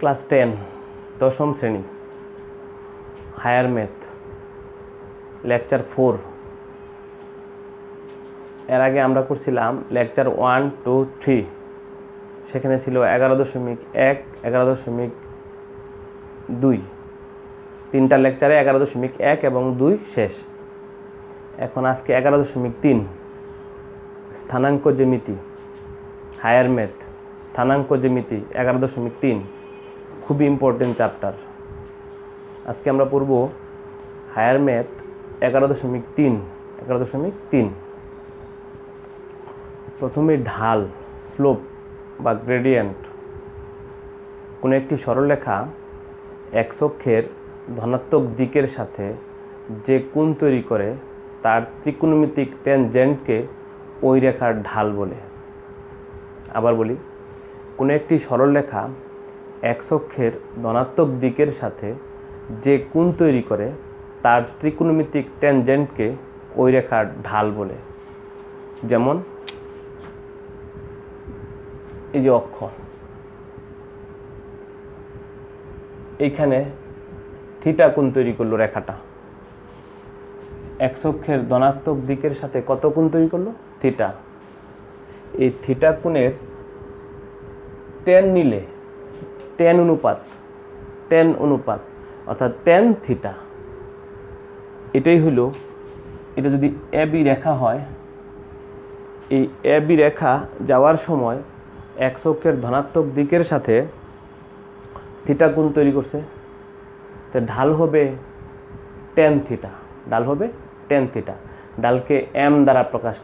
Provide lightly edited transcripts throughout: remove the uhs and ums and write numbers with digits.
Class 10 দশম শ্রেণী higher math lecture 4। এর আগে আমরা করছিলাম লেকচার 1, 2, 3। সেখানে ছিল 11.1, 11.2। তিনটা লেকচারে 11.1 এবং 2 শেষ। এখন আজকে 11.3 স্থানাঙ্ক জ্যামিতি হায়ার ম্যাথ স্থানাঙ্ক জ্যামিতি 11.3 খুবই ইম্পর্টেন্ট চ্যাপ্টার। আজকে আমরা পড়ব হায়ার ম্যাথ 11.3। প্রথমে ঢাল স্লোপ বা গ্রেডিয়েন্ট। কোনো একটি সরলরেখা এক্স অক্ষের ধনাত্মক দিকের সাথে যে কোণ তৈরি করে তার ত্রিকোণমিতিক ট্যানজেন্টকে ওই রেখার ঢাল বলে। আবার বলি, কোনো একটি সরলরেখা এক্স অক্ষের ধনাত্মক দিকের সাথে যে কোণ তৈরি করে তার ত্রিকোণমিতিক ট্যানজেন্টকে ওই রেখার ঢাল বলে। যেমন এই যে অক্ষ, এইখানে থিটা কোণ তৈরি করলো রেখাটা, এক্স অক্ষের ধনাত্মক দিকের সাথে কত কোণ তৈরি করলো? থিটা। এই থিটা কোণের ট্যান নিলে ট্যান অনুপাত অর্থাৎ ট্যান থিটা, এটাই হলো, এটা যদি এ বি রেখা হয়, এই এ বি রেখা যাওয়ার সময় এক্স অক্ষের ধনাত্মক দিকের সাথে থিটা কোণ তৈরি করছে, তো ঢাল হবে ট্যান থিটা। ঢাল হবে ট্যান থিটা। ঢালকে এম দ্বারা প্রকাশ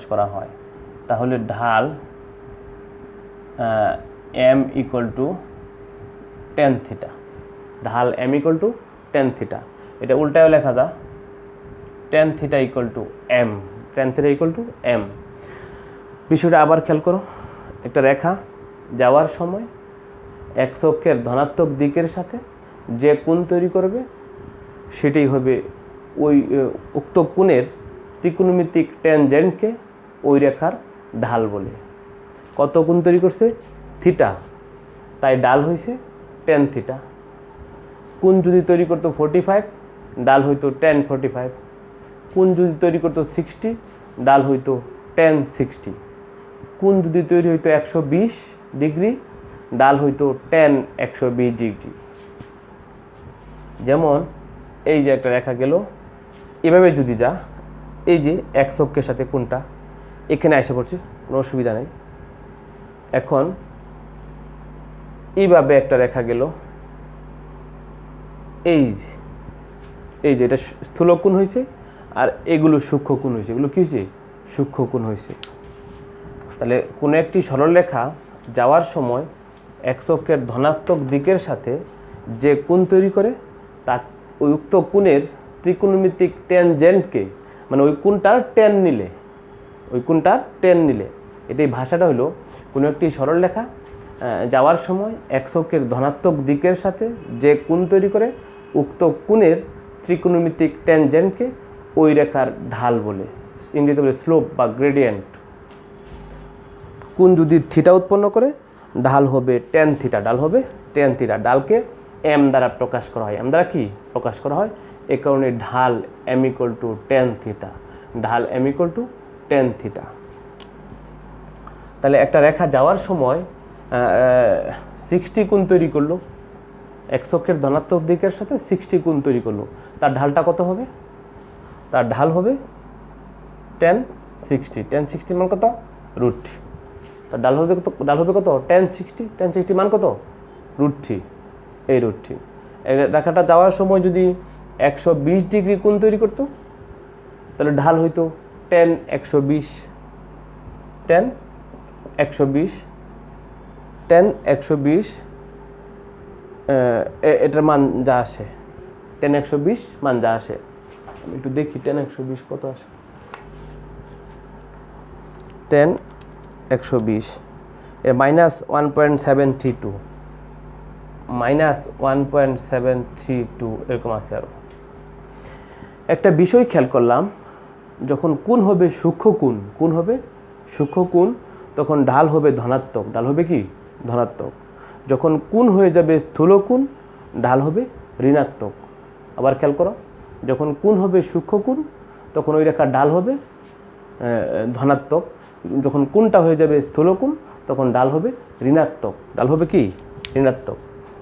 করা হয়। তাহলে ঢাল M equal to tan theta. ঢাল M equal to tan theta. এটা উল্টায়ও লেখা যায়, tan theta equal to M. Tan theta equal to M. বিষয়টা আবার খেয়াল করো। একটা রেখা যাওয়ার সময় এক্স অক্ষের ধনাত্মক দিকের সাথে যে কোণ তৈরি করবে সেটাই হবে ওই উক্ত কোণের ত্রিকোণমিতিক ট্যানজেন্টকে ওই রেখার ঢাল বলে। কত কোণ তৈরি করছে? থিটা, তাই ডাল হয়েছে ট্যান থিটা। কোণ যদি তৈরি করতো 45, ডাল হইতো ট্যান 45। কোণ যদি তৈরি করতো 60, ডাল হইতো ট্যান 60। কোণ যদি তৈরি হইতো 120 ডিগ্রি, ডাল হইতো ট্যান 120 ডিগ্রি। যেমন এই যে একটা রেখা গেল, এভাবে যদি যা, এই যে এক্স অক্ষের সাথে কোণটা এখানে এসে পড়ছে, কোনো অসুবিধা নেই। এখন এইভাবে একটা রেখা গেল, এই যে এটা স্থূল কোণ হয়েছে, আর এগুলো সূক্ষ্ম কোণ হয়েছে। এগুলো কী হয়েছে? সূক্ষ্ম কোণ হয়েছে। তাহলে কোনো একটি সরলরেখা যাওয়ার সময় এক্স অক্ষের ধনাত্মক দিকের সাথে যে কোণ তৈরি করে তা ওই উক্ত কোণের ত্রিকোণমিতিক ট্যানজেন্টকে, মানে ওই কোণটার ট্যান নিলে, এটাই ভাষাটা হলো, কোনো একটি সরলরেখা যাওয়ার সময় এক্স অক্ষের ধনাত্মক দিকের সাথে যে কোণ তৈরি করে উক্ত কোণের ত্রিকোণমিতিক ট্যানজেন্টকে ওই রেখার ঢাল বলে। ইংরেজিতে বলে স্লোপ বা গ্রেডিয়েন্ট। কোণ যদি থিটা উৎপন্ন করে, ঢাল হবে ট্যান থিটা। ডালকে এম দ্বারা প্রকাশ করা হয়। এম দ্বারা কি প্রকাশ করা হয়? এ কারণে ঢাল M equal to tan theta. তাহলে একটা রেখা যাওয়ার সময় 60 কোণ তৈরি করলো, এক্স অক্ষের ধনাত্মক দিকের সাথে 60 কোণ তৈরি করলো, তার ঢালটা কত হবে? তার ঢাল হবে ট্যান 60 মান কত? √3। তার ঢাল হবে কত? ট্যান 60 মান কত? √3। এই √3 এই রেখাটা যাওয়ার সময় যদি 120 ডিগ্রি কোণ তৈরি করতো, তাহলে ঢাল হইতো ট্যান 120। এটার মান যা আসে, ট্যান 120 মান যা আসে, আমি একটু দেখি ট্যান 120 কত আসে। ট্যান 120 এর -1.732 এরকম আছে। আরও একটা বিষয় খেয়াল করলাম, যখন কোণ হবে সূক্ষ্ম কোণ তখন ঢাল হবে ধনাত্মক। ঢাল হবে কি? ধনাত্মক। যখন কোণ হয়ে যাবে স্থূলকোণ, ঢাল হবে ঋণাত্মক। আবার খেয়াল করো, যখন কোণ হবে সূক্ষ্মকোণ, তখন ওই রেখার ঢাল হবে ধনাত্মক। যখন কোণটা হয়ে যাবে স্থূলকোণ, তখন ঢাল হবে ঋণাত্মক। ঢাল হবে কি? ঋণাত্মক।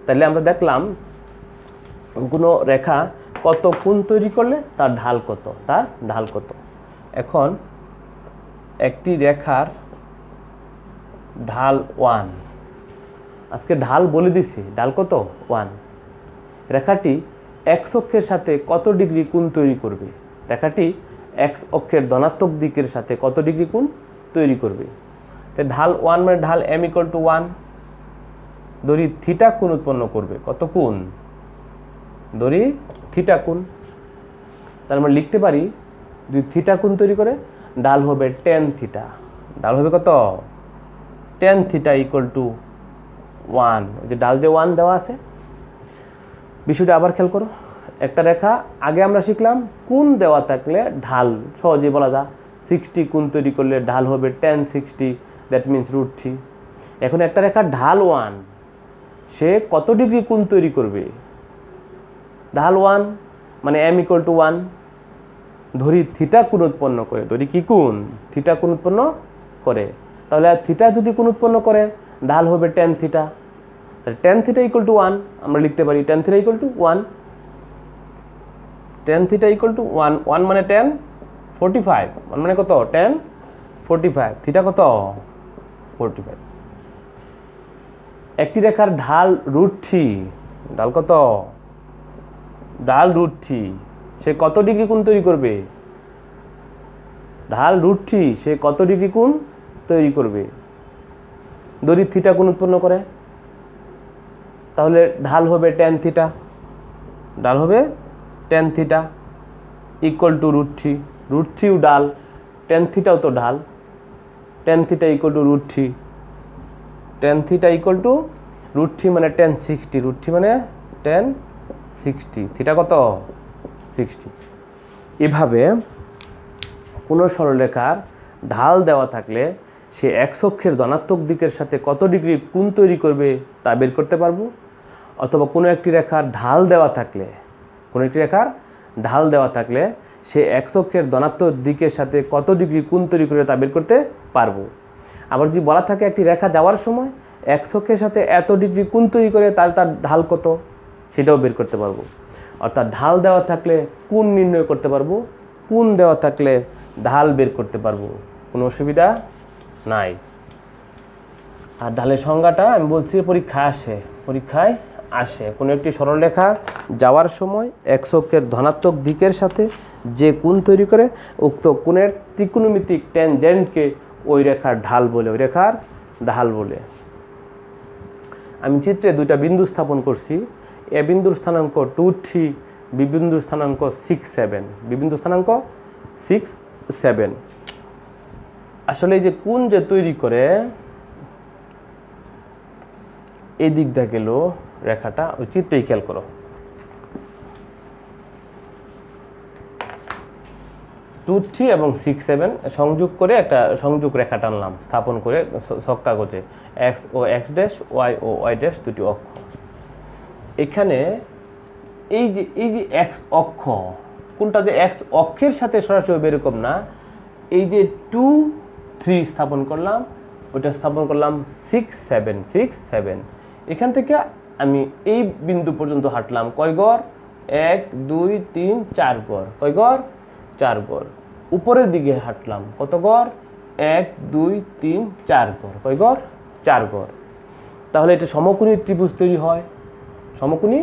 তাহলে আমরা দেখলাম কোনো রেখা কত কোণ তৈরি করলে তার ঢাল কত, তার ঢাল কত। এখন একটি রেখার ঢাল 1, আজকে ঢাল বলে দিছি, ঢাল কত? 1। রেখাটি এক্স অক্ষের সাথে কত ডিগ্রি কোণ তৈরি করবে? রেখাটি এক্স অক্ষের ধনাত্মক দিকের সাথে কত ডিগ্রি কোণ তৈরি করবে? তো ঢাল 1 মানে ঢাল m = 1। ধরি থিটা কোণ উৎপন্ন করবে। কত কোণ? ধরি থিটা কোণ। তাহলে আমরা লিখতে পারি, যদি থিটা কোণ তৈরি করে, ঢাল হবে tan থিটা। ঢাল হবে কত? tan theta = 1। ওই যে ঢাল যে 1 দেওয়া আছে। বিষয়টা আবার খেয়াল করো, একটা রেখা আগে আমরা শিখলাম কোণ দেওয়া থাকলে ঢাল সহজে বলা যায়। 60 কোণ তৈরি করলে ঢাল হবে tan 60, দ্যাট মিনস √3। এখন একটা রেখা ঢাল 1, সে কত ডিগ্রি কোণ তৈরি করবে? ঢাল 1 মানে m = 1। ধরি থিটা কোণ উৎপন্ন করে। ধরি কি কোণ? থিটা কোণ উৎপন্ন করে। তাহলে থিটা যদি কোণ উৎপন্ন করে, ঢাল হবে tan থিটা। তাহলে tan থিটা = 1 আমরা লিখতে পারি। tan theta = 1। tan theta = 1। 1 মানে tan 45। 1 মানে কত? tan 45। থিটা কত? 45। একটি রেখার ঢাল √3। ঢাল কত? ঢাল √3। সে কত ডিগ্রি কোণ তৈরি করবে? ঢাল √3, সে কত ডিগ্রি কোণ তৈরি করবে? ধরি থিটা কোণ উৎপন্ন করে, তাহলে ঢাল হবে tan থিটা। ঢাল হবে tan থিটা = √3। √3ও ঢাল, tan থিটাও তো ঢাল। tan theta = √3। tan থিটা = √3 মানে tan 60। √3 মানে tan 60। থিটা কত? 60। এভাবে কোনো সরলরেখার ঢাল দেওয়া থাকলে সে এক্স অক্ষের ধনাত্মক দিকের সাথে কত ডিগ্রি কোণ তৈরি করবে তা বের করতে পারবো। অথবা কোনো একটি রেখার ঢাল দেওয়া থাকলে সে এক্স অক্ষের ধনাত্মক দিকের সাথে কত ডিগ্রি কোণ তৈরি করবে তা বের করতে পারবো। আবার যদি বলা থাকে একটি রেখা যাওয়ার সময় এক্স অক্ষের সাথে এত ডিগ্রি কোণ তৈরি করে, তার ঢাল কত, সেটাও বের করতে পারবো। অর্থাৎ ঢাল দেওয়া থাকলে কোণ নির্ণয় করতে পারবো, কোণ দেওয়া থাকলে ঢাল বের করতে পারবো। কোনো অসুবিধা নাই। আর ঢালের সংজ্ঞাটা আমি বলছি পরীক্ষায় আসে। কোনো একটি সরলরেখা যাওয়ার সময় এক্স অক্ষের ধনাত্মক দিকের সাথে যে কোণ তৈরি করে, উক্ত কোণের ত্রিকোণমিতিক ট্যানজেন্টকে ওই রেখার ঢাল বলে। আমি চিত্রে দুইটা বিন্দু স্থাপন করছি। এ বিন্দুর স্থানাঙ্ক 2, 3, বি বিন্দুর স্থানাঙ্ক 6, 7। বি বিন্দুর স্থানাঙ্ক 6, 7। আসলে এই যে কোণ যে তৈরি করে, এই দিক দিয়ে গেল রেখাটা, ওই চিত্রেই খেয়াল করো। 2, 3 এবং 6, 7 সংযোগ করে একটা সংযোগ রেখা টানলাম, স্থাপন করে ছক কাগজে। এক্স ও এক্স ড্যাশ, ওয়াই ও ওয়াই ড্যাশ দুটি অক্ষ। এখানে এই যে এক্স অক্ষ, কোনটা যে এক্স অক্ষের সাথে সরাসরি এরকম না। এই যে 2, 3 স্থাপন করলাম, ওইটা স্থাপন করলাম 6, 7, 6, 7। এখান থেকে আমি এই বিন্দু পর্যন্ত হাঁটলাম কয় গড়? 1, 2, 3, 4 গড়। কয় গড়? 4 গড়। উপরের দিকে হাঁটলাম কত গড়? 1, 2, 3, 4 গড়। কয় গড়? 4 গড়। তাহলে এটা সমকোণী ত্রিভুজ তৈরি হয়। সমকোণী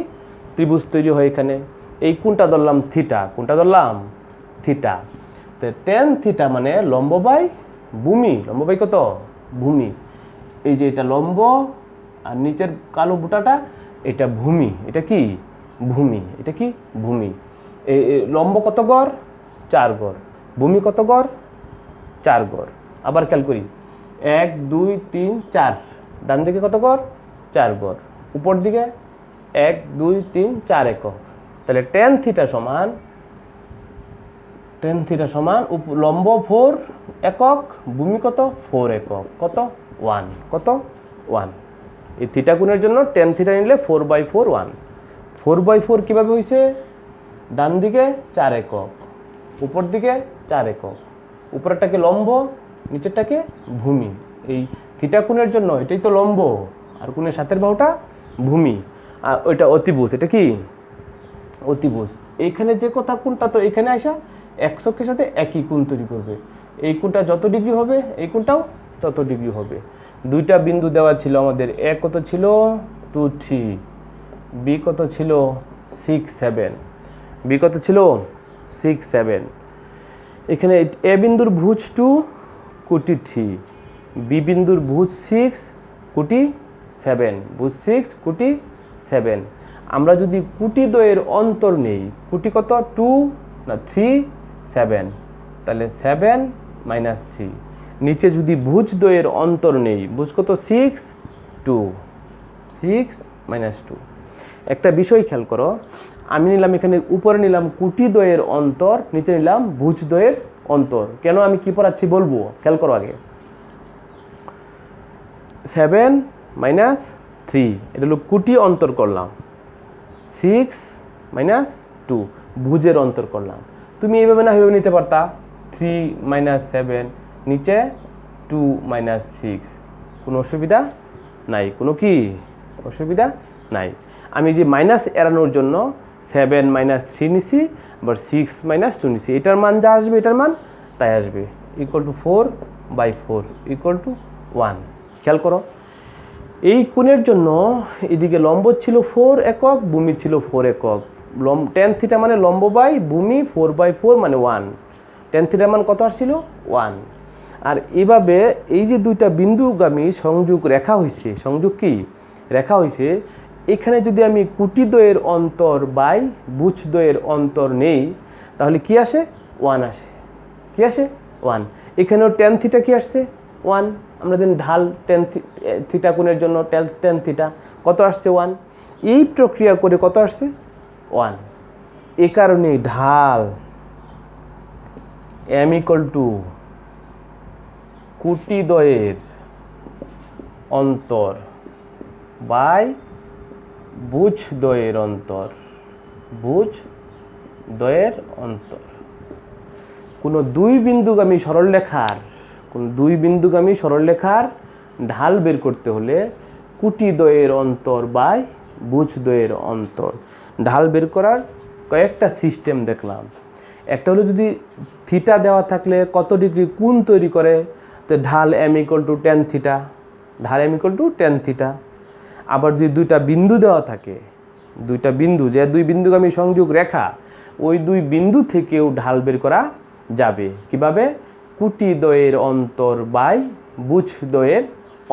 ত্রিভুজ তৈরি হয় এখানে। এই কোণটা ধরলাম থিটা। কোণটা ধরলাম থিটা। তো tan থিটা মানে লম্ব বাই ভূমি। লম্ব বাই কত? ভূমি। এই যে এটা লম্ব, আর নিচের কালো বুটাটা এটা ভূমি। এটা কি? ভূমি। এটা কি? ভূমি। এই লম্ব কত গড়? 4 গড়। ভূমি কত গড়? 4 গড়। আবার খেয়াল করি, 1, 2, 3, 4। ডান দিকে কত গড়? 4 গড়। উপর দিকে 1, 2, 3, 4 একক। তাহলে tan থিটা সমান লম্ব 4 একক, ভূমি কত? 4 একক। কত? 1। কত? 1। এই থিটা কোণের জন্য টেন থিটা নিলে 4/4 1। 4/4 কীভাবে হয়েছে? ডান দিকে 4 একক, উপর দিকে 4 একক, উপরেরটাকে লম্ব, নিচেরটাকে ভূমি। এই থিটা কোণের জন্য এটাই তো লম্ব, আর কোণের সাথের বাহুটা ভূমি, আর ওইটা অতিভুজ। এটা কি অতিভুজ। এইখানে যে কথা কোণটা তো এখানে আসা এক্স অক্ষের সাথে একই কোণ তৈরি করবে। এই কোণটা যত ডিগ্রি হবে এই কোণটাও তত ডিগ্রি হবে। দুইটা বিন্দু দেওয়া ছিল আমাদের, এ কত ছিল 2 3, বি কত ছিল 6 7, বি কত ছিল 6 7। এখানে এ বিন্দুর ভুজ 2 কোটি 3, বি বিন্দুর ভুজ 6 কোটি 7, ভুজ 6 কোটি 7। আমরা যদি কোটি দ্বয়ের অন্তর নেই, কোটি কত 2 না 3 7, তাহলে 7 মাইনাস 3। নিচে যদি ভুজ দ্বয়ের অন্তর নেই, ভুজ কত 6 2, 6 মাইনাস 2। একটা বিষয় খেয়াল করো, আমি নিলাম এখানে উপরে নিলাম কোটি দ্বয়ের অন্তর, নিচে নিলাম ভুজ দ্বয়ের অন্তর। কেন আমি কি পড়াচ্ছি বলবো, খেয়াল করো আগে। 7 মাইনাস 3 এটা হলো কোটি অন্তর করলাম, 6 মাইনাস 2 ভুজের অন্তর করলাম। তুমি এইভাবে না এইভাবে নিতে পারতা, 3 মাইনাস 7 নিচে 2 মাইনাস 6, কোনো অসুবিধা নাই, কোনো কি অসুবিধা নাই। আমি যে মাইনাস এড়ানোর জন্য 7 মাইনাস 3 নিছি, আবার 6 মাইনাস 2 নিছি। এটার মান যা আসবে এটার মান তাই আসবে, ইকুয়াল টু 4/4 ইকুয়াল টু 1। খেয়াল করো, এই কোণের জন্য এদিকে লম্ব ছিল 4 একক, ভূমি ছিল 4 একক। টেন থিটা মানে লম্ব বাই ভূমি, 4/4 মানে 1। টেন থিটার মান কত আসছিল 1। আর এভাবে এই যে দুইটা বিন্দুগামী সংযোগ রেখা হয়েছে, সংযোগ কি রেখা হয়েছে, এখানে যদি আমি কোটি দ্বয়ের অন্তর বাই ভুজ দ্বয়ের অন্তর নেই, তাহলে কি আসে 1 আসে। কি আসে 1। এখানেও টেন থিটা কি আসছে 1। আমরা জানি ঢাল টেন থিটা কোণের জন্য টেন থিটা কত আসছে 1। এই প্রক্রিয়া করে কত আসছে 1। এ কারণে ঢাল m ইকুয়াল টু কোটি দ্বয়ের অন্তর বাই ভুজ দ্বয়ের অন্তর, ভুজ দ্বয়ের অন্তর। কোনো দুই বিন্দুগামী সরলরেখার ঢাল বের করতে হলে কোটি দ্বয়ের অন্তর বাই ভুজ দ্বয়ের অন্তর। ঢাল বের করার কয়েকটা সিস্টেম দেখলাম। একটা হলো যদি থিটা দেওয়া থাকলে কত ডিগ্রি কোণ তৈরি করে, তো ঢাল m equal to tan theta, ঢাল m equal to tan theta. আবার যদি দুইটা বিন্দু দেওয়া থাকে, দুইটা বিন্দু যে দুই বিন্দুগামী সংযোগ রেখা, ওই দুই বিন্দু থেকেও ঢাল বের করা যাবে। কিভাবে? কোটি দ্বয়ের অন্তর বাই ভুজ দ্বয়ের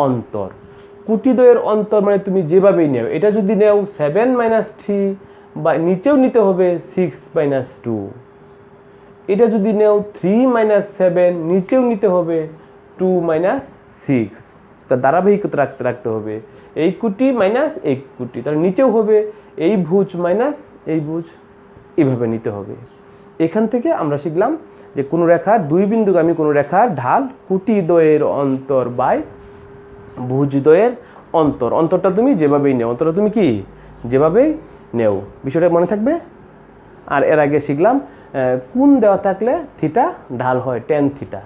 অন্তর। কোটি দ্বয়ের অন্তর মানে তুমি যেভাবেই নেও, এটা যদি নেও 7 মাইনাস 3 বা নিচেও নিতে হবে 6 মাইনাস 2। এটা যদি নেও 3 মাইনাস 7 নিচেও নিতে হবে 2 মাইনাস 6। তার ধারাবাহিকতা রাখতে হবে, এই কোটি মাইনাস এই কোটি, তার নিচেও হবে এই ভুজ মাইনাস এই ভুজ, এইভাবে নিতে হবে। এখান থেকে আমরা শিখলাম যে কোনো রেখার দুই বিন্দুগামী কোনো রেখার ঢাল কোটি দ্বয়ের অন্তর বাই ভুজ দ্বয়ের অন্তর। অন্তরটা তুমি যেভাবেই নেও, অন্তরটা তুমি কি যেভাবেই নেও, বিষয়টা মনে থাকবে। আর এর আগে শিখলাম কোণ দেওয়া থাকলে থিটা ঢাল হয় টেন থিটা।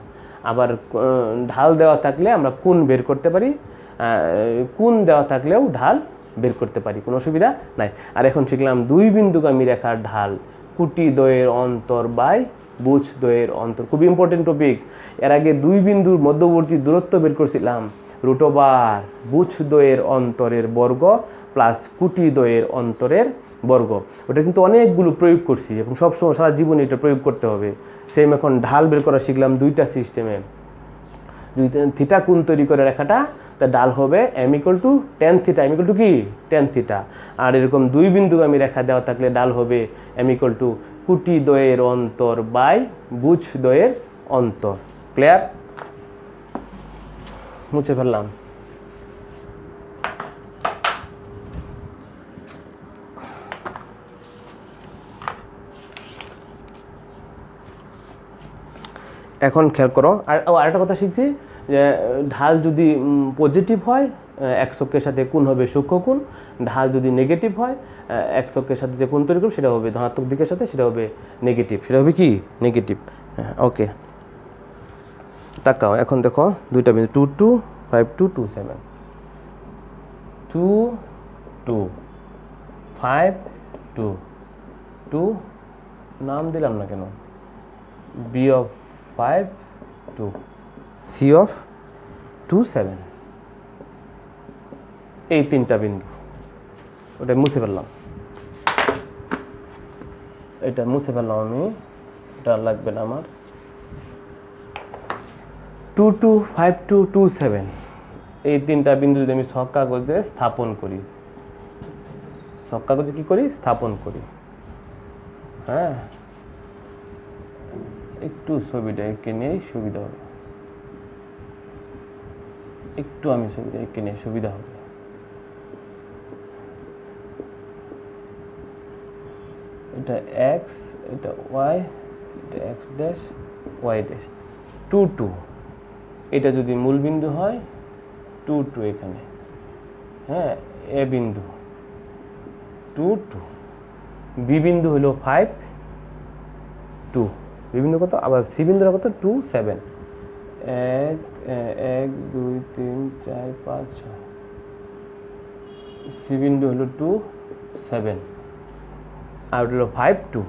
আবার ঢাল দেওয়া থাকলে আমরা কোণ বের করতে পারি, কোণ দেওয়া থাকলেও ঢাল বের করতে পারি, কোনো অসুবিধা নাই। আর এখন শিখলাম দুই বিন্দুগামী রেখার ঢাল কোটি দ্বয়ের অন্তর বাই ভুজ দ্বয়ের অন্তর। খুব ইম্পর্টেন্ট টপিক। এর আগে দুই বিন্দুর মধ্যবর্তী দূরত্ব বের করছিলাম, √, ভুজ দ্বয়ের অন্তরের বর্গ প্লাস কোটি দ্বয়ের অন্তরের বর্গ। ওটা কিন্তু অনেকগুলো প্রয়োগ করছি এবং সবসময় সারা জীবনে এটা প্রয়োগ করতে হবে। সেম এখন ঢাল বের করা শিখলাম দুইটা সিস্টেমে। যদি থিটা কোণ তৈরি করে রেখাটা, তা ঢাল হবে m equal to tan theta, m equal to কি টেন থিটা। আর এরকম দুই বিন্দুগামী রেখা দেওয়া থাকলে ঢাল হবে m ইকুয়াল টু কোটি দ্বয়ের অন্তর বাই ভুজ দ্বয়ের অন্তর। ক্লিয়ার? মুছে ফেললাম। এখন খেয়াল করো, আর আরেকটা কথা শিখছি যে ঢাল যদি পজিটিভ হয় x অক্ষের সাথে কোণ হবে সূক্ষ্ম কোণ, ঢাল যদি নেগেটিভ হয় x অক্ষের সাথে যে কোণ তৈরি করবে সেটা হবে ধনাত্মক দিকের সাথে, সেটা হবে নেগেটিভ, সেটা হবে কি নেগেটিভ। ওকে, তাকাও এখন দেখো দুইটা বিন্দু 2 2 5 2 2 7 2 2 5 2 2 নাম দিলাম না কেন, b of 5 2 c of 2 7, এই তিনটা বিন্দু। ওটা মুছে ফেললাম, এটা মুছে ফেললাম আমি, এটা লাগবে না আমার। 2 2 5 2 2 7 এই তিনটা বিন্দু যদি আমি ছক কাগজে স্থাপন করি, ছক কাগজে কি করি স্থাপন করি, হ্যাঁ একটু ছবিটা এঁকে নিয়ে সুবিধা হবে, একটু আমি ছবিটা এঁকে নিয়ে সুবিধা হবে। এটা x, এটা y, এটা x ড্যাশ y ড্যাশ 2 2, এটা যদি মূল বিন্দু হয় 2 2 এখানে, হ্যাঁ এ বিন্দু 2 2, বি বিন্দু হলো 5 2, বি বিন্দু কত, আবার সি বিন্দুটা কত 2 7, 1 1 2 3 4 5 6, সি বিন্দু হলো 2 7, আর হলো 5 2,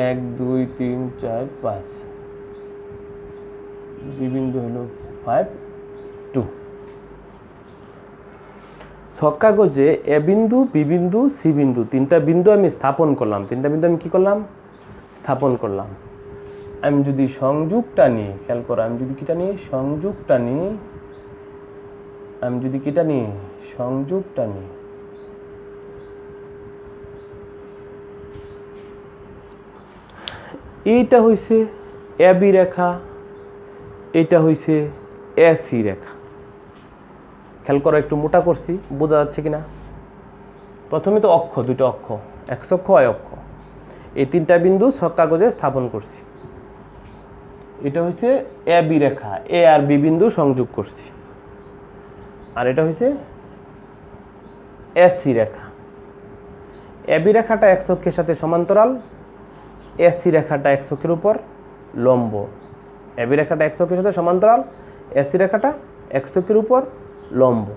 1 2 3 4 5, বি বিন্দু হলো 5 2। ছক কাগজে এ বিন্দু, বি বিন্দু, সি বিন্দু, তিনটা বিন্দু আমি স্থাপন করলাম, তিনটা বিন্দু আমি কি করলাম স্থাপন করলাম। আমি যদি সংযোগটা নিই, খেয়াল করো, আমি যদি কিটা নিই সংযোগটা নিই, আমি যদি কিটা নিই সংযোগটা নিই, এইটা হইছে এ বি রেখা, এইটা হইছে এ সি রেখা। খেয়াল করো একটু মোটা করছি, বোঝা যাচ্ছে কিনা। প্রথমে তো অক্ষ, দুটো অক্ষ, x অক্ষ y অক্ষ, এই তিনটা বিন্দু ছক কাগজে স্থাপন করছি। এটা হচ্ছে A B Rekha, A R B বিন্দু সংযোগ করছি, আর এটা হচ্ছে এ সি রেখা। এ বি রেখাটা x অক্ষের সাথে সমান্তরাল, এ সি রেখাটা x অক্ষের উপর লম্ব। এ বি রেখাটা x অক্ষের সাথে সমান্তরাল, এ সি রেখাটা x অক্ষের উপর লম্ব।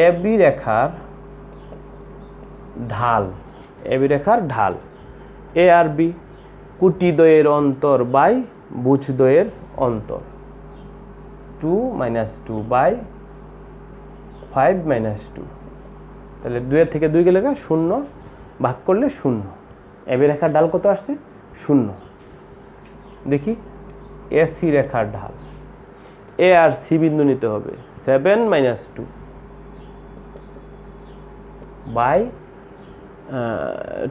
এ বি রেখার ঢাল, এ বি রেখার ঢাল এ আর বি, কুটি দ্বয়ের অন্তর বাই ভুজ দ্বয়ের অন্তর, 2 - 2 বাই 5 - 2, তাহলে 2 থেকে 2 গেলে 0, ভাগ করলে 0। এ বি রেখার ঢাল কত আসছে 0। দেখি এ সি রেখার ঢাল, এ আর সি বিন্দু নিতে হবে 7 - 2 বাই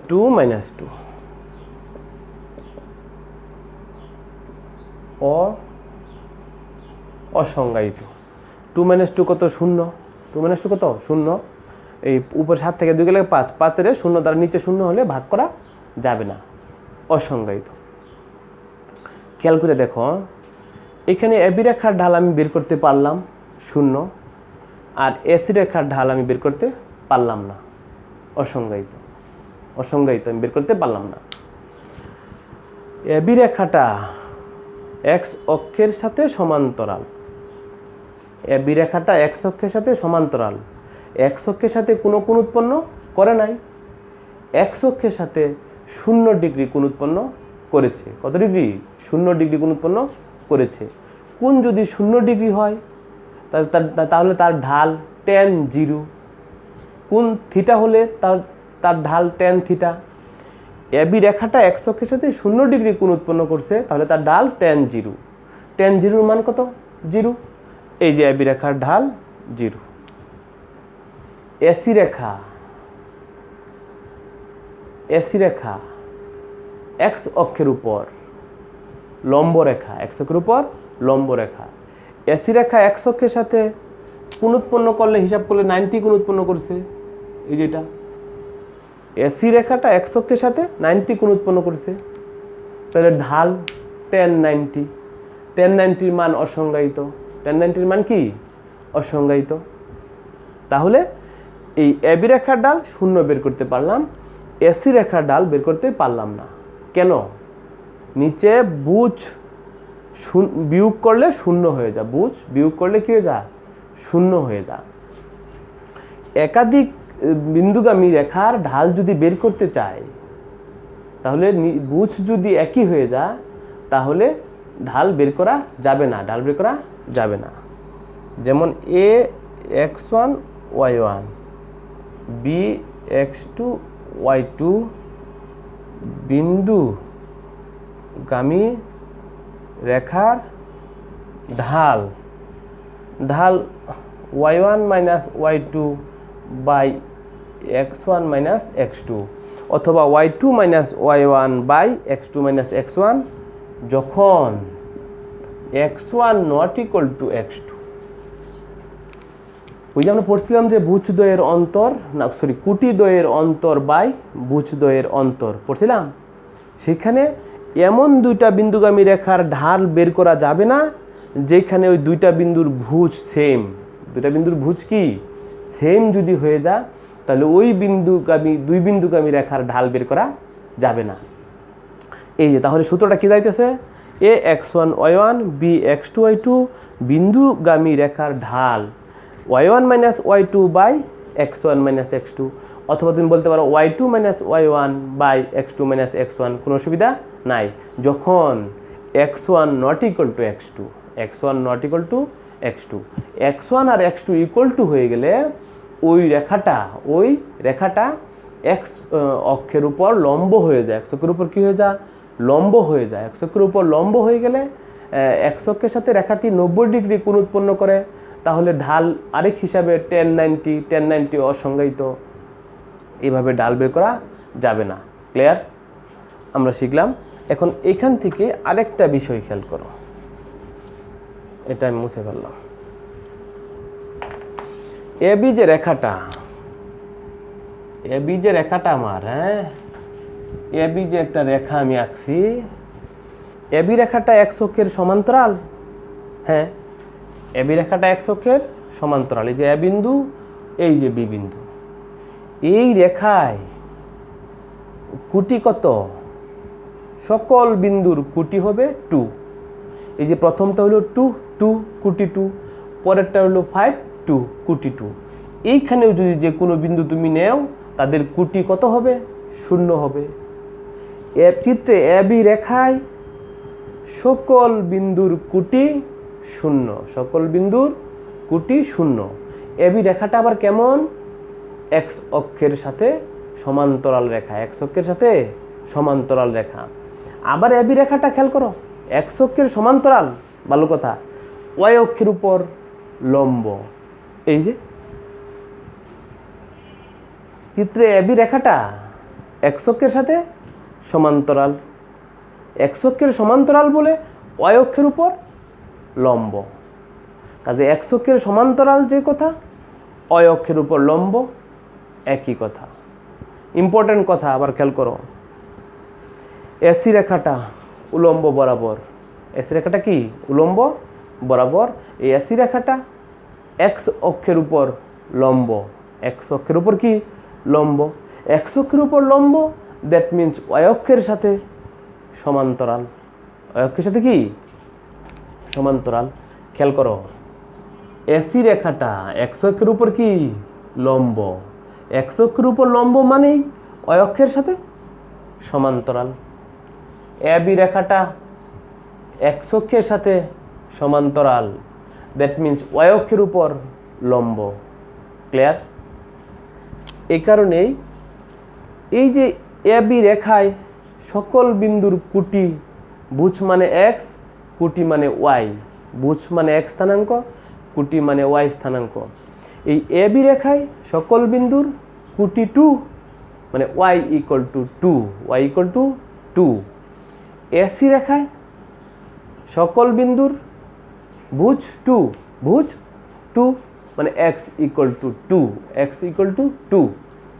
2 - 2, অসংজ্ঞায়িত। 2 - 2 কত 0, 2 - 2 কত 0, এই উপর 7 থেকে 2 গেলে 5, 5 এর 0 তার নিচে 0 হলে ভাগ করা যাবে না, অসংজ্ঞায়িত। খেয়াল করে দেখো, এখানে এবি রেখার ঢাল আমি বের করতে পারলাম 0, আর এসি রেখার ঢাল আমি বের করতে পারলাম না, অসংজ্ঞায়িত, অসংজ্ঞায়িত, আমি বের করতে পারলাম না। এবি রেখাটা এক্স অক্ষের সাথে সমান্তরাল, এবি রেখাটা এক্স অক্ষের সাথে সমান্তরাল, এক্স অক্ষের সাথে কোনো কোণ উৎপন্ন করে নাই, এক্স অক্ষের সাথে 0 ডিগ্রি কোণ উৎপন্ন করেছে। কত ডিগ্রি 0 ডিগ্রি কোণ উৎপন্ন করেছে। কোণ যদি 0 ডিগ্রি হয় তাহলে তার ঢাল tan 0, কোণ থিটা হলে তার ঢাল tan থিটা। এবি রেখাটা এক্স অক্ষের সাথে 0 ডিগ্রি কোণ উৎপন্ন করছে, তাহলে তার ঢাল tan 0, tan 0 মান কত 0, এই যে এবি রেখার ঢাল 0। এসি রেখা, এসি রেখা এক্স অক্ষের উপর লম্ব রেখা, এক্স অক্ষের উপর লম্ব রেখা। এসি রেখা এক্স অক্ষের সাথে কোণ উৎপন্ন করলে হিসাব করলে 90 কোণ উৎপন্ন করছে, এই যেটা এসি রেখাটা এক্স অক্ষের সাথে 90 কোণ উৎপন্ন করছে, তাহলে ঢাল tan 90, tan 90 মান অসংজ্ঞায়িত, tan 90 মান কি অসংজ্ঞায়িত। তাহলে এই এবি রেখার ঢাল শূন্য বের করতে পারলাম, এসি রেখার ঢাল বের করতে পারলাম না। কেন? নিচে বুঝ বিয়োগ করলে শূন্য হয়ে যায়, বুঝ বিয়োগ করলে কি হয়ে যায় শূন্য হয়ে যায়। একাধিক বিন্দুগামী রেখার ঢাল যদি বের করতে চাই তাহলে বুঝ যদি একই হয়ে যায় তাহলে ঢাল বের করা যাবে না, ঢাল বের করা যাবে না। যেমন এ x1 y1 B x2 y2 বিন্দুগামী রেখার ঢাল y1 minus y2 by x1 minus x2 অথবা y2 minus y1 by x2 minus x1 যখন x1 not equal to x2। ওই যে আমরা পড়ছিলাম যে ভুজদ্বয়ের অন্তর না সরি কুটিদ্বয়ের অন্তর বাই ভুজদ্বয়ের অন্তর পড়ছিলাম, সেখানে এমন দুইটা বিন্দুগামী রেখার ঢাল বের করা যাবে না যেখানে ওই দুইটা বিন্দুর ভুজ সেম, দুইটা বিন্দুর ভুজ কি সেম যদি হয়ে যায় তাহলে ওই দুই বিন্দুগামী রেখার ঢাল বের করা যাবে না। এই যে তাহলে সূত্রটা কি দাঁড়াইতেছে, এ x1 y1 B x2 y2 বিন্দুগামী রেখার ঢাল y1 minus y2 by x1 minus x2, অথবা তুমি বলতে পারো y2 minus y1 by x2 minus x1, কোনো অসুবিধা নাই। যখন x1 not equal to x2, x1 not equal to x2, x1 আর x2 ইকুয়াল টু হয়ে গেলে ওই রেখাটা x অক্ষের উপর লম্ব হয়ে যায়, x অক্ষের উপর কি হয়ে যায় লম্ব হয়ে যায়। x অক্ষের উপর লম্ব হয়ে গেলে x অক্ষের সাথে রেখাটি 90 ডিগ্রি কোণ উৎপন্ন করে, তাহলে ঢাল আরেক হিসাবে tan 90 অসংজ্ঞায়িত, এইভাবে ঢাল বের করা যাবে না। ক্লিয়ার? আমরা শিখলাম। এখন এখান থেকে আরেকটা বিষয় খেয়াল করো, এটা আমি মুছে ফেললাম। এবি যে রেখাটা আমার, হ্যাঁ এবি যে একটা রেখা আমি আঁকছি, এবি রেখাটা x অক্ষের সমান্তরাল, হ্যাঁ এবি রেখাটা x অক্ষের সমান্তরাল। এই যে এ বিন্দু, এই যে বি বিন্দু, এই রেখায় কুটি কত? সকল বিন্দুর কুটি হবে 2। এই যে প্রথমটা হলো 2 কুটি 2, পরেরটা হলো 5 2 কুটি 2। এইখানেও যদি যে কোনো বিন্দু তুমি নেও তাদের কুটি কত হবে? 0 হবে। চিত্রে এবি রেখায় সকল বিন্দুর কুটি 0, সকল বিন্দুর কুটি 0। এবি রেখাটা আবার কেমন? x অক্ষের সাথে সমান্তরাল রেখা, x অক্ষের সাথে সমান্তরাল রেখা। আবার এবি রেখাটা খেয়াল করো, x অক্ষের সমান্তরাল, ভালো কথা, y অক্ষের উপর লম্ব। এই যে চিত্রে এবি রেখাটা x অক্ষের সাথে সমান্তরাল, x অক্ষের সমান্তরাল বলে y অক্ষের উপর লম্ব। কাজে x অক্ষের সমান্তরাল যে কথা, y অক্ষের উপর লম্ব একই কথা। ইম্পর্টেন্ট কথা আবার খেয়াল করো, এসি রেখাটা উলম্ব বরাবর, এসি রেখাটা কি উলম্ব বরাবর, এই এসি রেখাটা x অক্ষের উপর লম্ব, x অক্ষের উপর কি লম্ব, x অক্ষের উপর লম্ব, দ্যাট মিনস y অক্ষের সাথে সমান্তরাল, y অক্ষের সাথে কি সমান্তরাল। খেয়াল করো, এসি রেখাটা x অক্ষের উপর কি লম্ব, x অক্ষের উপর লম্ব মানেই y অক্ষের সাথে সমান্তরাল। এবি রেখাটা x অক্ষের সাথে সমান্তরাল, দ্যাট মিনস y অক্ষের উপর লম্ব। ক্লিয়ার? এই কারণেই এই যে এবি রেখায় সকল বিন্দুর কুটি, ভুজ মানে x, কুটি মানে y, ভুজ মানে x স্থানাঙ্ক, কুটি মানে y স্থানাঙ্ক। এই এবি রেখায় সকল বিন্দুর কুটি 2 মানে y equal to 2, y equal to 2। AC রেখায় সকল বিন্দুর ভুজ 2, ভুজ 2 মানে x equal to 2, x equal to 2।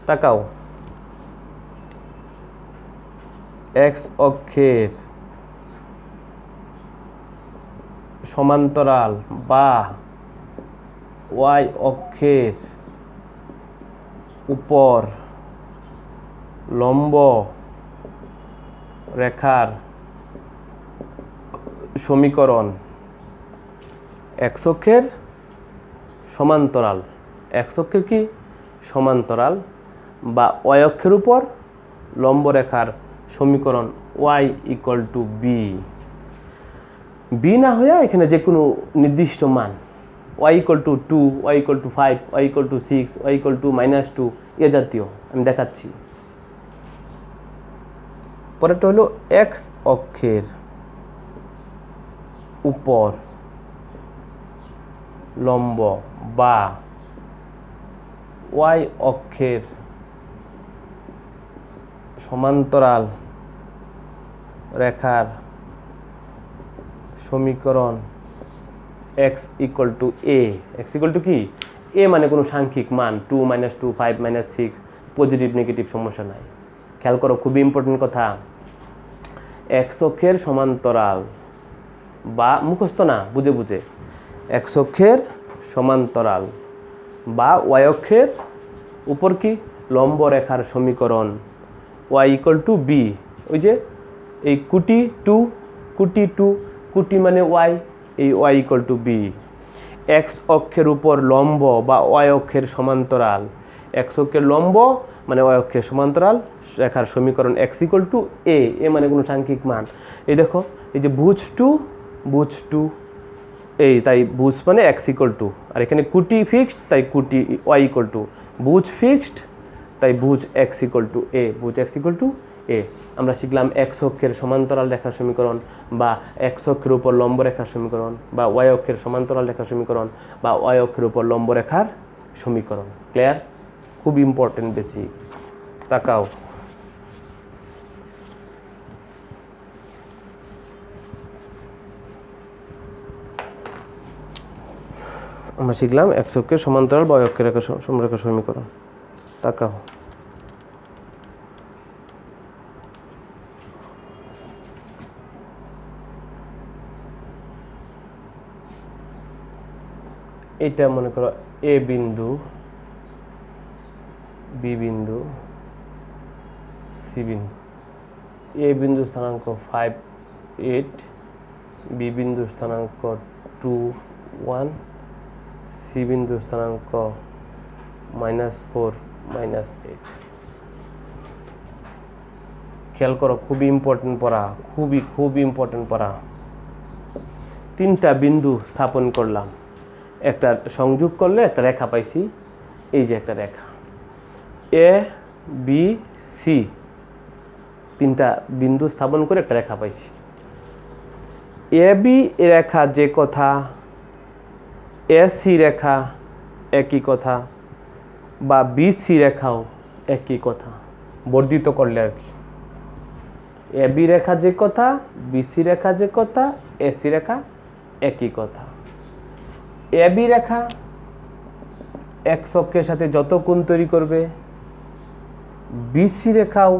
তাকাও, x অক্ষের সমান্তরাল বা ওয়াই অক্ষের উপর লম্ব রেখার সমীকরণ এক্স অক্ষের সমান্তরাল, এক্স অক্ষের কি সমান্তরাল বা ওয়াই অক্ষের উপর লম্ব রেখার সমীকরণ y equal to b. B না হয়ে এখানে যে কোনো নির্দিষ্ট মান y equal to 2, y equal to 5, y equal to 6, y equal to -2 এ জাতীয় আমি দেখাচ্ছি। পরেরটা হলো এক্স অক্ষের উপর লম্ব বা ওয়াই অক্ষের সমান্তরাল রেখার সমীকরণ x equal to A. X equal two কি এ মানে কোনো সাংখ্যিক মান 2, -2, 5, -6 পজিটিভ নেগেটিভ সমস্যা নাই। খেয়াল করো খুবই ইম্পর্টেন্ট কথা, এক্স অক্ষের সমান্তরাল বা মুখস্থ না বুঝে বুঝে, এক্স অক্ষের সমান্তরাল বা ওয়াই অক্ষের উপর কি লম্ব রেখার সমীকরণ ওয়াই ইকুয়াল টু বি। ওই যে এই কুটি 2, কুটি 2, কুটি মানে ওয়াই, এই y equal to b. X অক্ষের উপর লম্ব বা ওয়াই অক্ষের সমান্তরাল, এক্স অক্ষের লম্ব মানে ওয়াই অক্ষের সমান্তরাল রেখার সমীকরণ এক্স ইকুয়াল টু এ। এ মানে কোনো সাংখ্যিক মান। এই দেখো এই যে ভুজ 2, ভুজ 2 এই তাই ভুজ মানে এক্স ইকুয়াল টু, আর এখানে কুটি ফিক্সড তাই কুটি ওয়াই ইকুয়াল টু, ভুজ ফিক্সড তাই ভুজ এক্স ইকুয়াল টু এ, ভুজ এক্স ইকুয়াল টু এ। আমরা শিখলাম এক্স অক্ষের সমান্তরাল রেখার সমীকরণ বা এক্স অক্ষের উপর লম্ব রেখার সমীকরণ বা ওয়াই অক্ষের সমান্তরাল রেখার সমীকরণ বা ওয়াই অক্ষের উপর লম্ব রেখার সমীকরণ। ক্লিয়ার? খুব ইম্পর্টেন্ট বেসিক। তাকাও, আমরা শিখলাম এক্স অক্ষের সমান্তরাল বা ওয়াই অক্ষের রেখার সমীকরণ। তাকাও, এটা মনে করো এ বিন্দু, বি বিন্দু, সি বিন্দু। এ বিন্দু স্থানাঙ্ক 5, 8, বি বিন্দু স্থানাঙ্ক 2, 1, সি বিন্দু স্থানাঙ্ক -4, -8। খেয়াল করো খুবই ইম্পর্টেন্ট পড়া, খুবই ইম্পর্টেন্ট পড়া। তিনটা বিন্দু স্থাপন করলাম, একটা সংযোগ করলে একটা রেখা পাইছি, এই যে একটা রেখা এ বি সি, তিনটা বিন্দু স্থাপন করে একটা রেখা পাইছি। এ বি রেখা যে কথা, এ সি রেখা একই কথা, বা বি সি রেখাও একই কথা, বর্ধিত করলে আর কি। এ বি রেখা যে কথা, বি সি রেখা যে কথা, এ সি রেখা একই কথা। এ বি রেখা এক্স অক্ষের সাথে যত কোণ তৈরি করবে, বিসি রেখাও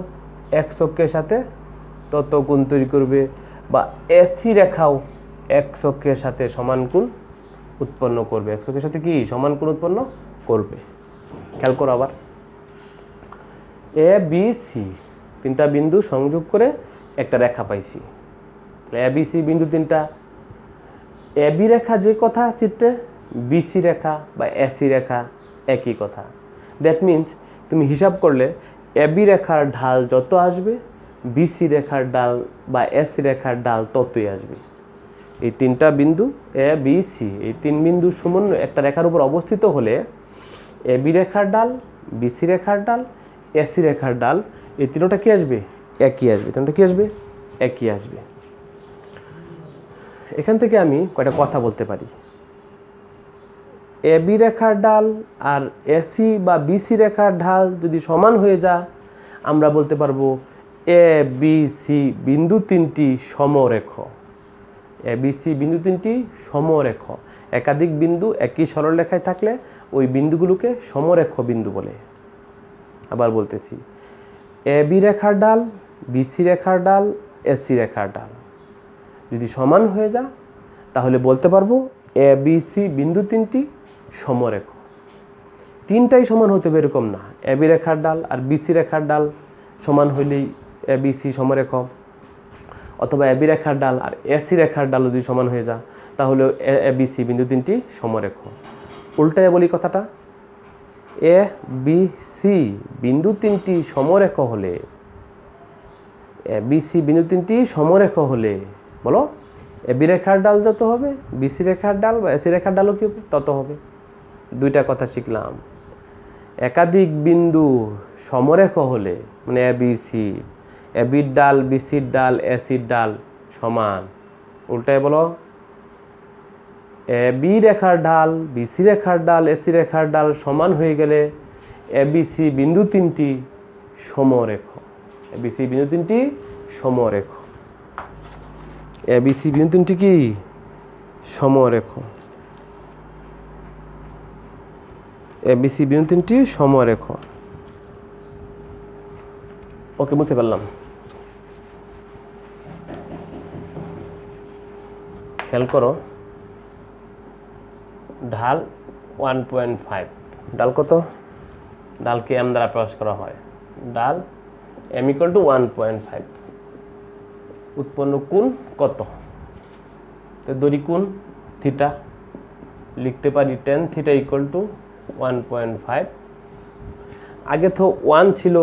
এক্স অক্ষের সাথে তত কোণ তৈরি করবে, বা এসি রেখাও এক্স অক্ষের সাথে সমান কোণ উৎপন্ন করবে। এক্স অক্ষের সাথে কি সমান কোণ উৎপন্ন করবে। খেয়াল করো আবার, এ বি সি তিনটা বিন্দু সংযোগ করে একটা রেখা পাইছি। এ বি সি বিন্দু তিনটা, এ বি রেখা যে কথা চিত্রে, বিসি রেখা বা এসি রেখা একই কথা। দ্যাট মিন্স তুমি হিসাব করলে এ বি রেখার ঢাল যত আসবে, বিসি রেখার ডাল বা এসি রেখার ডাল ততই আসবে। এই তিনটা বিন্দু এ বি সি, এই তিন বিন্দু সমন্বয় একটা রেখার উপর অবস্থিত হলে এ বি রেখার ডাল, বিসি রেখার ডাল, এসি রেখার ডাল, এই তিনটা কি আসবে? একই আসবে। তিনটা কি আসবে? একই আসবে। এখান থেকে আমি কয়টা কথা বলতে পারি। এ বি রেখার ডাল আর এসি বা বিসি রেখার ঢাল যদি সমান হয়ে যায়, আমরা বলতে পারবো এ বি সি বিন্দু তিনটি সমরেখ। এ বি সি বিন্দু তিনটি সমরেখ। একাধিক বিন্দু একই সরলরেখায় থাকলে ওই বিন্দুগুলোকে সমরেখ বিন্দু বলে। আবার বলতেছি, এ বি রেখার ডাল, বিসি রেখার ডাল, এসি রেখার ডাল যদি সমান হয়ে যায়, তাহলে বলতে পারবো এ বি সি বিন্দু তিনটি সমরেখ। তিনটাই সমান হতে হবে এরকম না, এ বি রেখার ডাল আর বিসি রেখার ডাল সমান হইলেই এ বি সি সমরেখ, অথবা এ বি রেখার ডাল আর এসি রেখার ডালও যদি সমান হয়ে যায় তাহলে এ বি সি বিন্দু তিনটি সমরেখ। উল্টায় বলি কথাটা, এ বি সি বিন্দু তিনটি সমরেখ হলে, এ বি সি বিন্দু তিনটি সমরেখ হলে বলো এ বি রেখার ডাল যত হবে বিসি রেখার ডাল বা এসি রেখার ডালও কি তত হবে। দুইটা কথা শিখলাম। একাধিক বিন্দু সমরেখ হলে মানে এ বি সি, এ বির ডাল বিসির ডাল এসির ডাল সমান। উল্টায় বলো, এ বি রেখার ডাল বিসি রেখার ডাল এসি রেখার ডাল সমান হয়ে গেলে এ বি সি বিন্দু তিনটি সমরেখ। এ বি সি বিন্দু তিনটি সমরেখ। এ বি সি বিন্দু তিনটি কি সমরেখ। এ বি সি বিন্দু তিনটি সমরেখ। ওকে, বুঝতে পারলাম। খেয়াল করো, ঢাল 1.5, ডাল কত? ডালকে এম দ্বারা প্রকাশ করা হয়। ডাল এম ইকুয়াল টু 1.5। উৎপন্ন কোণ কত? তো দড়ি কোণ থিটা, লিখতে পারি tan থিটা ইকুয়াল টু 1.5। আগে তো 1 ছিল,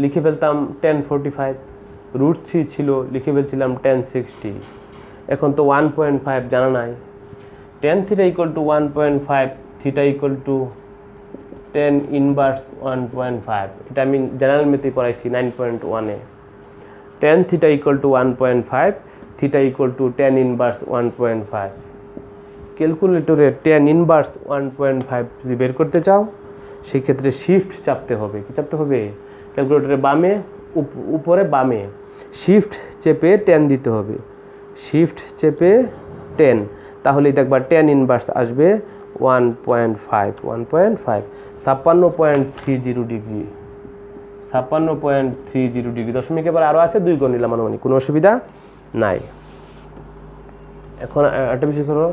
লিখে ফেলতাম tan 45, √3 ছিল, লিখে ফেলছিলাম tan 60। এখন তো 1.5 জানা নাই। tan theta equal two 1.5, theta equal to tan inverse 1.5। এটা আমি জেনারেল ম্যাথে পড়াইছি 9.1-এ। tan theta equal two 1.5, theta equal to tan inverse 1.5। ক্যালকুলেটরে tan inverse 1.5 যদি বের করতে চাও সেক্ষেত্রে শিফট চাপতে হবে। কি চাপতে হবে? ক্যালকুলেটরে বামে উপরে বামে শিফট চেপে tan দিতে হবে। শিফট চেপে tan, তাহলেই দেখবা tan ইনভার্স আসবে 1.5। 56.30 ডিগ্রি। 56.30 ডিগ্রি। দশমিক এবার আরও আছে, 2 গুণ নিলাম আনুমানিক, কোনো অসুবিধা নাই। এখন একটা বিষয় করো,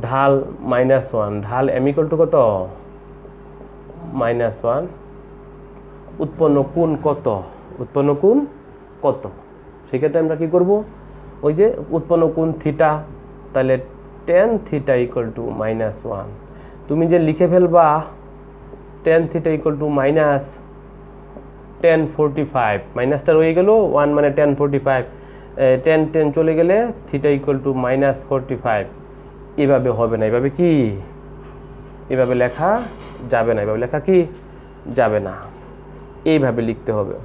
ঢাল -1, ঢাল এম ইকুয়াল টু কত? -1। উৎপন্ন কোণ কত? উৎপন্ন কোণ কত? সেক্ষেত্রে আমরা কি করব? ওই যে উৎপন্ন কোণ থিটা, তাহলে tan থিটা ইকুয়াল টু -1। তুমি যে লিখে ফেলবা tan theta equal to -tan 45, মাইনাসটা রয়ে গেল 1 মানে tan 45, tan চলে গেলে থিটা ইকুয়াল টু -45। এভাবে হবে না। এভাবে কি? এভাবে লেখা যাবে না। এভাবে লেখা কি যাবে না, এইভাবে লিখতে হবে।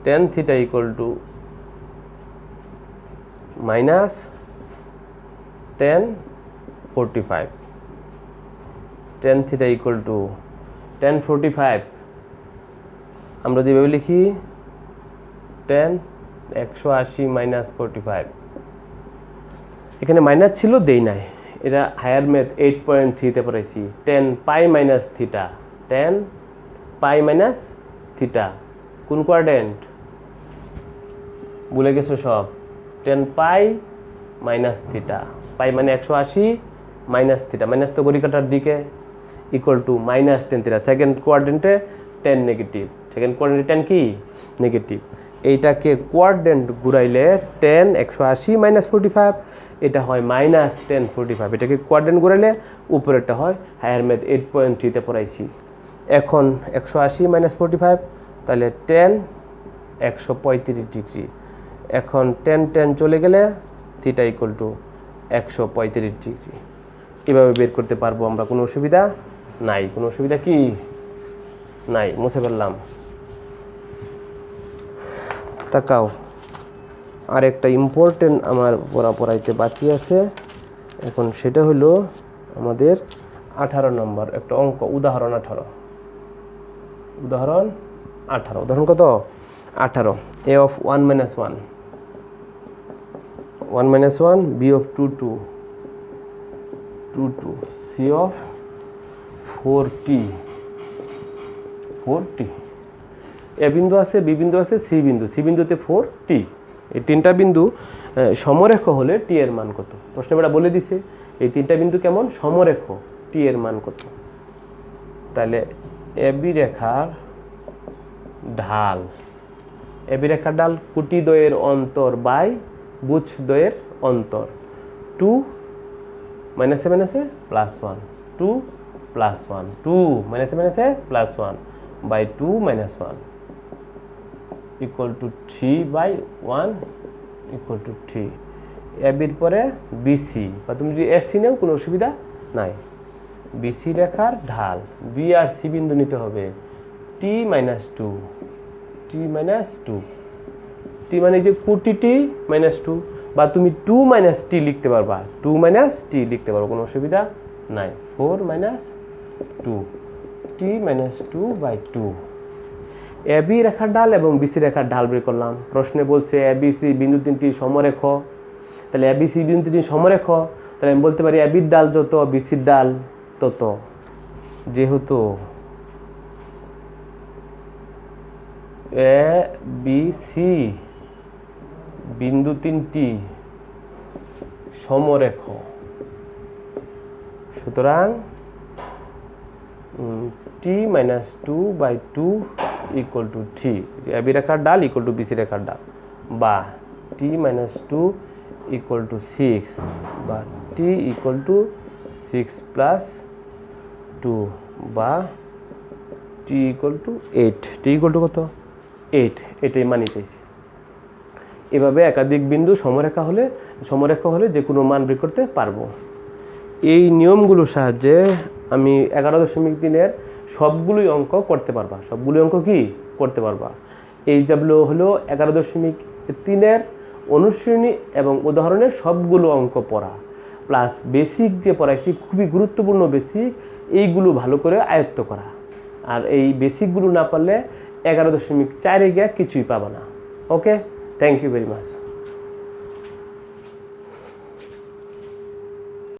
tan theta equal to -tan 45। tan theta equal to tan 45 আমরা যেভাবে লিখি tan 180 - 45। এখানে মাইনাস ছিল, দেই নাই। এটা হায়ার ম্যাথ 8.3-তে পড়াইছি। tan pi minus theta, tan pi minus theta কোন কোয়াড্রেন্ট? ভুলে গেছো সব। tan pi minus theta, pi মানে 180 মাইনাস থিটা, মাইনাস তো ঘড়ি কাটার দিকে, equal to -tan theta. Second কোয়াড্রেন্টে tan নেগেটিভ, সেকেন্ড কোয়াড্রেন্টে tan কি নেগেটিভ। এইটাকে কোয়াড্রেন্ট ঘুরাইলে tan 180 - 45, এটা হয় -tan 45। এটাকে কোয়াড্রেন্ট ঘুরাইলে উপরেরটা হয়। হায়ার ম্যাথ 8.3-তে পড়াইছি। এখন 180 - 45, তাহলে tan 135 ডিগ্রি। এখন tan চলে গেলে থিটা ইকুয়াল টু 135 ডিগ্রি। এভাবে বের করতে পারবো আমরা, কোনো অসুবিধা নাই। কোনো অসুবিধা কি নাই, মুছে ফেললাম। তাকাও, আর একটা ইম্পর্টেন্ট আমার পড়াইতে বাকি আছে এখন, সেটা হলো আমাদের 18 নম্বর একটা অঙ্ক, উদাহরণ 18। উদাহরণ কত? 18। a of 1 - 1, 1 - 1, b of 2 2, c of 4t। এ বিন্দু আছে, বি বিন্দু আছে, সি বিন্দুতে 4t। এই তিনটা বিন্দু সমরেখ হলে টি এর মান কত? প্রশ্নে এটা বলে দিছে এই তিনটা বিন্দু কেমন সমরেখ, টি এর মান কত? তাহলে এবি রেখার ঢাল, এবি রেখার ঢাল কুটি দ্বয়ের অন্তর বাই বুছ দ্বয়ের অন্তর, 2 মাইনাসে মাইনাসে প্লাস 1, 2 প্লাস 1, 2 মাইনাসে মাইনাসে plus 1 by 2 minus 1 equal to 3 by 1 equal to 3। এবির পরে বিসি, বা তুমি যদি এসি নেও কোনো অসুবিধা নাই। বিসি রেখার ঢাল, বি আর সি বিন্দু নিতে হবে, টি মাইনাস 2, টি মাইনাস 2, টি মানে যে কুটি টি মাইনাস 2, বা তুমি 2 মাইনাস টি লিখতে পারবা, 2 মাইনাস টি লিখতে পারবো, কোনো অসুবিধা নাই। 4 মাইনাস 2, টি মাইনাস 2 বাই 2। এবি রেখার ঢাল এবং বিসি রেখার ঢাল বের করলাম। প্রশ্নে বলছে এবিসি বিন্দু তিনটি সমরেখ, তাহলে এবিসি বিন্দু তিনটি সমরেখ, তাহলে আমি বলতে পারি এবির ডাল যত বিসির ডাল তত। যেহেতু এ বি সি বিন্দু তিনটি সমরেখ, সুতরাং T minus 2 by 2 equal to 3, AB রেখার ডাল ইকুয়াল টু বিসি রেখার ডাল, বা টি মাইনাস 2 ইকুয়াল টু 6, বা টি ইকুয়াল টু 6 প্লাস 2, বা T equal to 8, T equal to কত 8, এটাই মানি চাইছি। এভাবে একাধিক বিন্দু সমরেখা হলে যে কোনো মান বের করতে পারবো। এই নিয়মগুলোর সাহায্যে আমি 11.3-এর সবগুলোই অঙ্ক করতে পারবা, সবগুলো অঙ্ক কি করতে পারবা। এইচডাব্লিউ হলো 11.3-এর অনুশীলনী এবং উদাহরণের সবগুলো অঙ্ক পড়া, প্লাস বেসিক যে পড়াইছি খুবই গুরুত্বপূর্ণ বেসিক, এইগুলো ভালো করে আয়ত্ত করা। আর এই বেসিকগুলো না পারলে 11.4-এ গিয়ে কিছুই পাবা না। ওকে, থ্যাংক ইউ ভেরি মাচ।